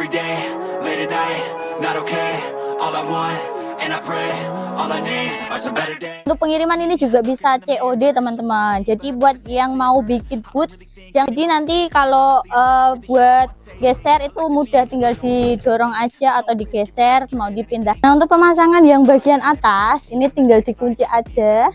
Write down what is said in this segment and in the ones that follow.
every day, late at night, not okay. All I want, and I pray, all I need are some better days. Untuk pengiriman ini juga bisa COD teman-teman. Jadi buat yang mau bikin booth, jadi nanti kalau buat geser itu mudah, tinggal didorong aja atau digeser mau dipindah. Nah untuk pemasangan yang bagian atas ini tinggal dikunci aja.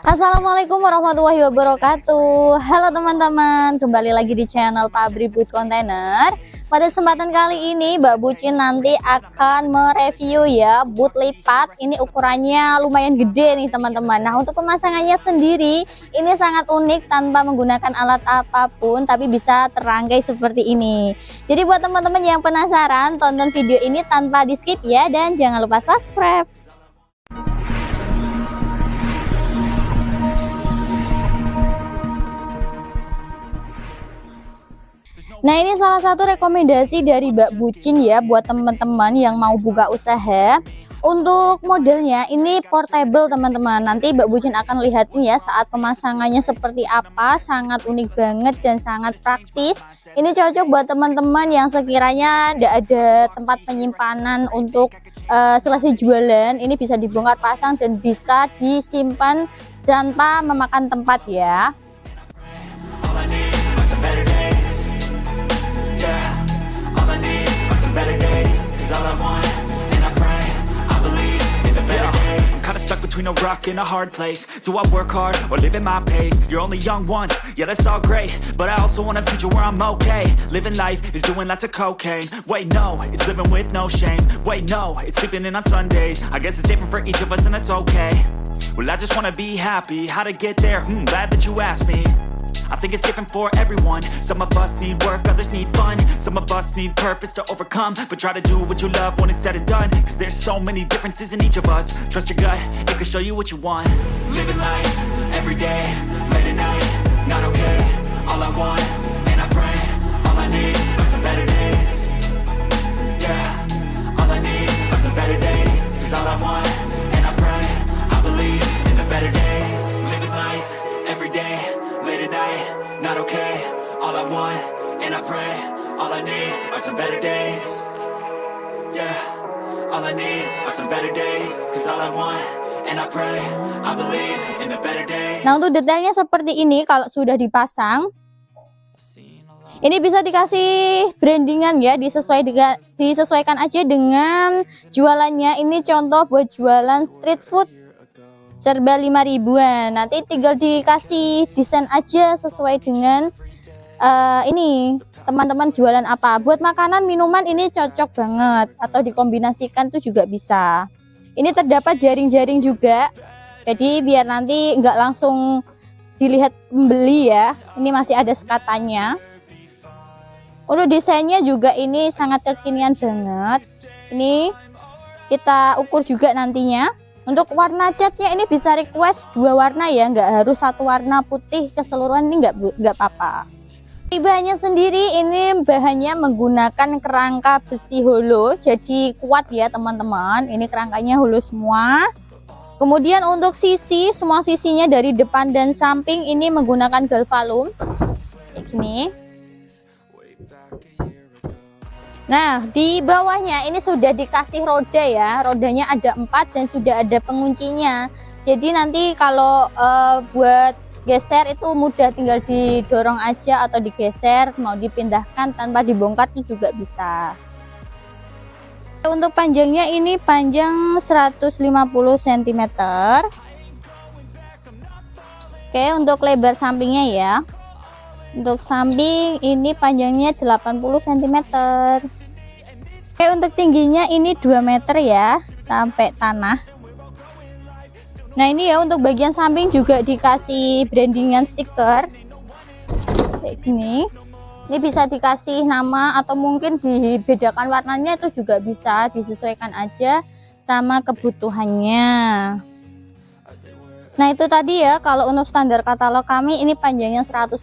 Assalamualaikum warahmatullahi wabarakatuh. Halo teman-teman, kembali lagi di channel Pabrik Booth Kontainer. Pada kesempatan kali ini Mbak Bucin nanti akan mereview ya booth lipat. Ini ukurannya lumayan gede nih teman-teman. Nah untuk pemasangannya sendiri ini sangat unik, tanpa menggunakan alat apapun tapi bisa terangkai seperti ini. Jadi buat teman-teman yang penasaran, tonton video ini tanpa di skip ya, dan jangan lupa subscribe. Nah ini salah satu rekomendasi dari Mbak Bucin ya buat teman-teman yang mau buka usaha. Untuk modelnya ini portable teman-teman. Nanti Mbak Bucin akan lihatin ya saat pemasangannya seperti apa. Sangat unik banget dan sangat praktis. Ini cocok buat teman-teman yang sekiranya tidak ada tempat penyimpanan untuk selesai jualan. Ini bisa dibongkar pasang dan bisa disimpan tanpa memakan tempat ya. Stuck between a rock and a hard place. Do I work hard or live at my pace? You're only young once, yeah that's all great, but I also want a future where I'm okay. Living life is doing lots of cocaine. Wait no, it's living with no shame. Wait no, it's sleeping in on Sundays. I guess it's different for each of us and that's okay. Well I just wanna be happy. How to get there? Glad that you asked me. I think it's different for everyone. Some of us need work, others need fun. Some of us need purpose to overcome. But try to do what you love when it's said and done. Cause there's so many differences in each of us. Trust your gut, it can show you what you want. Living life, every day, late at night, not okay. All I want, and I pray, all I need are some better days. Yeah, all I need are some better days. Cause all I want, and I pray, I believe in the better days. Living life, every day, late at night, not okay. All I want, and I pray, all I need are some better days. Yeah, all I need are some better days. Cause all I want, and I pray, I believe in the better days. Nah untuk detailnya seperti ini, kalau sudah dipasang ini bisa dikasih brandingan ya, disesuaikan aja dengan jualannya. Ini contoh buat jualan street food serba 5.000-an. Nanti tinggal dikasih desain aja sesuai dengan ini teman-teman jualan apa. Buat makanan minuman ini cocok banget, atau dikombinasikan tuh juga bisa. Ini terdapat jaring-jaring juga, jadi biar nanti nggak langsung dilihat pembeli ya. Ini masih ada sekatannya. Untuk desainnya juga ini sangat kekinian banget. Ini kita ukur juga nantinya. Untuk warna catnya ini bisa request 2 warna ya, nggak harus satu warna putih keseluruhan, ini nggak apa-apa. Bahannya sendiri ini bahannya menggunakan kerangka besi holo, jadi kuat ya teman-teman. Ini kerangkanya holo semua. Kemudian untuk sisi, semua sisinya dari depan dan samping ini menggunakan galvalum kayak gini. Nah di bawahnya ini sudah dikasih roda ya, rodanya ada 4 dan sudah ada penguncinya. Jadi nanti kalau buat geser itu mudah, tinggal didorong aja atau digeser, mau dipindahkan tanpa dibongkar itu juga bisa. Untuk panjangnya ini panjang 150 cm. Oke, untuk lebar sampingnya ya. Untuk samping ini panjangnya 80 cm. Oke, untuk tingginya ini 2 meter ya, sampai tanah. Nah ini ya untuk bagian samping juga dikasih brandingan stiker kayak gini. Ini bisa dikasih nama atau mungkin dibedakan warnanya, itu juga bisa, disesuaikan aja sama kebutuhannya. Nah itu tadi ya, kalau untuk standar katalog kami ini panjangnya 150,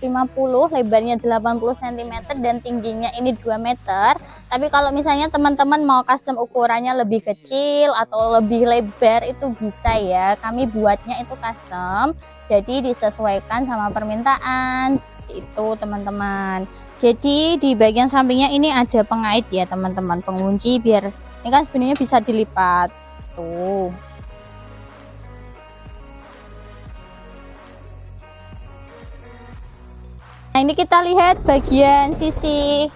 lebarnya 80 cm dan tingginya ini 2 meter. Tapi kalau misalnya teman-teman mau custom ukurannya lebih kecil atau lebih lebar itu bisa ya, kami buatnya itu custom, jadi disesuaikan sama permintaan seperti itu teman-teman. Jadi di bagian sampingnya ini ada pengait ya teman-teman, pengunci, biar ini kan sebenarnya bisa dilipat tuh. Nah ini kita lihat bagian sisi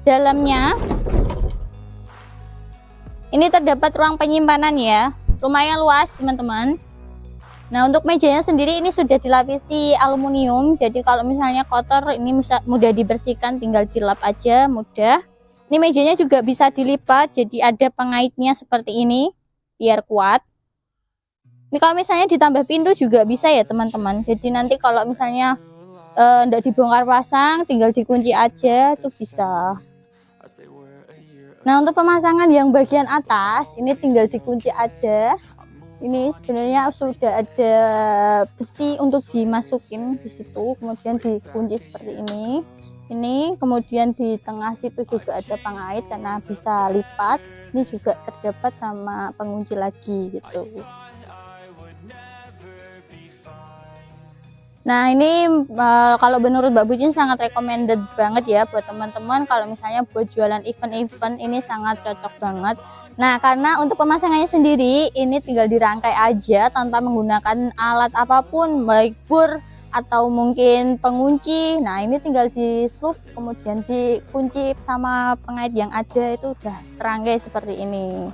dalamnya. Ini terdapat ruang penyimpanan ya, lumayan luas teman-teman. Nah untuk mejanya sendiri ini sudah dilapisi aluminium, jadi kalau misalnya kotor ini mudah dibersihkan, tinggal dilap aja, mudah. Ini mejanya juga bisa dilipat, jadi ada pengaitnya seperti ini biar kuat. Ini kalau misalnya ditambah pintu juga bisa ya teman-teman, jadi nanti kalau misalnya nggak dibongkar pasang, tinggal dikunci aja, itu bisa. Nah untuk pemasangan yang bagian atas ini tinggal dikunci aja. Ini sebenarnya sudah ada besi untuk dimasukin di situ, kemudian dikunci seperti ini. Ini kemudian di tengah situ juga ada pengait karena bisa lipat. Ini juga terdapat sama pengunci lagi gitu. Nah ini kalau menurut Mbak Bucin sangat recommended banget ya buat teman-teman, kalau misalnya buat jualan event-event ini sangat cocok banget. Nah karena untuk pemasangannya sendiri ini tinggal dirangkai aja tanpa menggunakan alat apapun, baik bur atau mungkin pengunci. Nah ini tinggal di sloop kemudian dikunci sama pengait yang ada, itu udah terangkai seperti ini.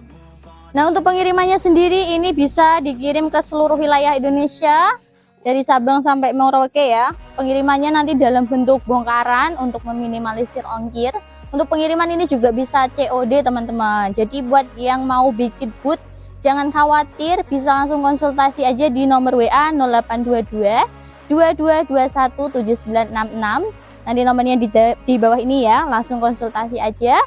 Nah untuk pengirimannya sendiri ini bisa dikirim ke seluruh wilayah Indonesia, dari Sabang sampai Merauke ya. Pengirimannya nanti dalam bentuk bongkaran untuk meminimalisir ongkir. Untuk pengiriman ini juga bisa COD teman-teman. Jadi buat yang mau bikin booth jangan khawatir, bisa langsung konsultasi aja di nomor WA 0822 2221 7966. Nanti nomornya di bawah ini ya, langsung konsultasi aja.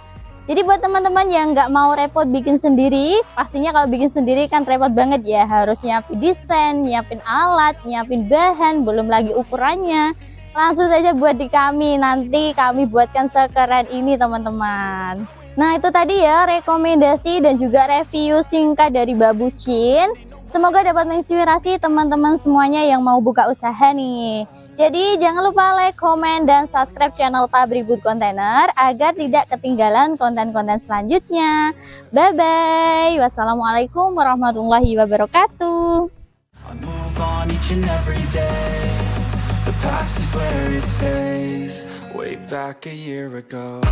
Jadi buat teman-teman yang nggak mau repot bikin sendiri, pastinya kalau bikin sendiri kan repot banget ya, harus nyiapin desain, nyiapin alat, nyiapin bahan, belum lagi ukurannya. Langsung saja buat di kami, nanti kami buatkan sekeren ini teman-teman. Nah itu tadi ya rekomendasi dan juga review singkat dari Mbak Bucin. Semoga dapat menginspirasi teman-teman semuanya yang mau buka usaha nih. Jadi jangan lupa like, komen, dan subscribe channel Pabrik Boot Container agar tidak ketinggalan konten-konten selanjutnya. Bye-bye. Wassalamualaikum warahmatullahi wabarakatuh. I move on each and every day. The past is where it stays. Way back a year ago.